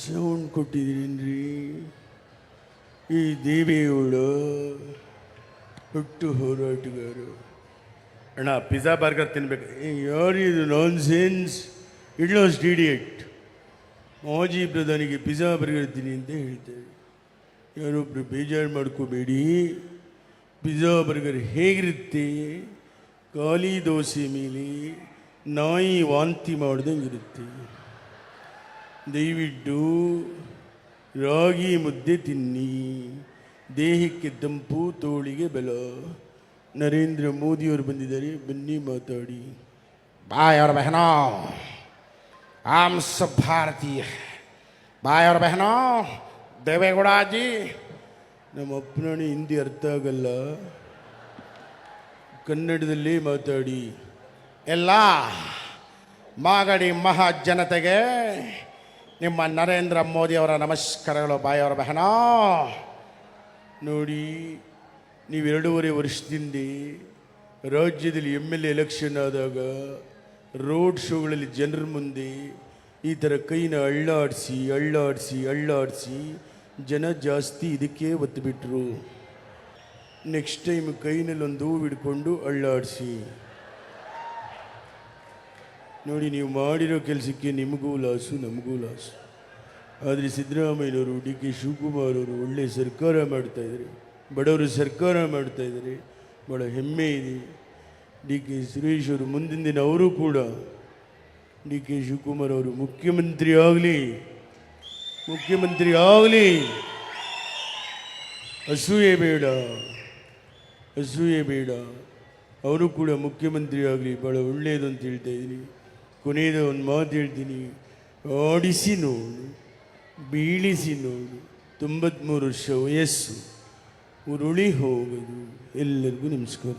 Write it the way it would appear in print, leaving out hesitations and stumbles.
Sound ಕೊಟ್ಟಿದ್ದೀರಿ. ಈ ದೇವೇಗೌಡ ಹುಟ್ಟು ಹೋರಾಟಗಾರ. ಅಣ್ಣ ಪಿಜ್ಜಾ ಬರ್ಗರ್ ತಿನ್ಬೇಕು. ಯಾರು ಇದು ನಾನ್ ಸೆನ್ಸ್ ಇಡ್ಲಾಸ್ಟ್ ಇಡಿಯಟ್. ಮಾಜಿ ಪ್ರಧಾನಿಗೆ ಪಿಜ್ಜಾ ಬರ್ಗರ್ ತಿನ್ನಿ ಅಂತ ಹೇಳ್ತಾರೆ. ಯಾರೊಬ್ಬರು ಬೇಜಾರು ಮಾಡ್ಕೋಬೇಡಿ. ಪಿಜ್ಜಾ ಬರ್ಗರ್ ಹೇಗಿರುತ್ತೆ? ಖಾಲಿ ದೋಸೆ ಮೇಲೆ ನಾಯಿ ವಾಂತಿ ಮಾಡ್ದಂಗೆ ಇರುತ್ತೆ. ದಯವಿಟ್ಟು ರಾಗಿ ಮುದ್ದೆ ತಿನ್ನಿ, ದೇಹಕ್ಕೆ ತಂಪು, ತೋಳಿಗೆ ಬಲ. ನರೇಂದ್ರ ಮೋದಿಯವರು ಬಂದಿದ್ದಾರೆ, ಬನ್ನಿ ಮಾತಾಡಿ. भाई और बहनों, हम सब भारतीय. भाई और बहनों, देवेगौड़ा जी. ನಮ್ಮ ಅಪ್ಪನಾಣಿ ಹಿಂದಿ ಅರ್ಥ ಆಗಲ್ಲ, ಕನ್ನಡದಲ್ಲೇ ಮಾತಾಡಿ. ಎಲ್ಲ ಮಾಗಡಿ ಮಹಾಜನತೆಗೆ ನಿಮ್ಮ ನರೇಂದ್ರ ಮೋದಿಯವರ ನಮಸ್ಕಾರಗಳು. ಬಾಯಿ ಅವರ ಬಹನ. ನೋಡಿ, ನೀವು 2.5 ವರ್ಷದಿಂದ ರಾಜ್ಯದಲ್ಲಿ MLA ಎಲೆಕ್ಷನ್ ಆದಾಗ ರೋಡ್ ಶೋಗಳಲ್ಲಿ ಜನರ ಮುಂದೆ ಈ ಥರ ಕೈನ ಅಳ್ಳಾಡಿಸಿ ಜನ ಜಾಸ್ತಿ ಇದಕ್ಕೆ ಒತ್ತು ಬಿಟ್ಟರು. ನೆಕ್ಸ್ಟ್ ಟೈಮ್ ಕೈನಲ್ಲಿ ಒಂದು ಹೂವು ಹಿಡ್ಕೊಂಡು ಅಳ್ಳಾಡಿಸಿ ನೋಡಿ. ನೀವು ಮಾಡಿರೋ ಕೆಲಸಕ್ಕೆ ನಿಮಗೂ ಲಾಸು, ನಮಗೂ ಲಾಸು. ಆದರೆ ಸಿದ್ದರಾಮಯ್ಯನವರು, DK ಶಿವಕುಮಾರ್ ಅವರು ಒಳ್ಳೆಯ ಸರ್ಕಾರ ಮಾಡ್ತಾಯಿದ್ದಾರೆ, ಬಡವರ ಸರ್ಕಾರ ಮಾಡ್ತಾಯಿದ್ದಾರೆ. ಭಾಳ ಹೆಮ್ಮೆ ಇದೆ. DK ಸುರೇಶ್ ಅವರು ಮುಂದಿನ ದಿನ ಅವರು ಕೂಡ, DK ಶಿವಕುಮಾರ್ ಅವರು ಮುಖ್ಯಮಂತ್ರಿ ಆಗಲಿ. ಅಸೂಯೆ ಬೇಡ. ಅವರು ಕೂಡ ಮುಖ್ಯಮಂತ್ರಿ ಆಗಲಿ, ಭಾಳ ಒಳ್ಳೆಯದು ಅಂತ ಹೇಳ್ತಾ ಇದ್ದೀನಿ. ಕೊನೆಯದ ಒಂದು ಮಾತು ಹೇಳ್ತೀನಿ, ಆಡಿಸಿ ನೋಡು, ಬೀಳಿಸಿ ನೋಡು. 93 ವರ್ಷ ವಯಸ್ಸು, ಉರುಳಿ ಹೋಗೋದು. ಎಲ್ಲರಿಗೂ ನಮಸ್ಕಾರ.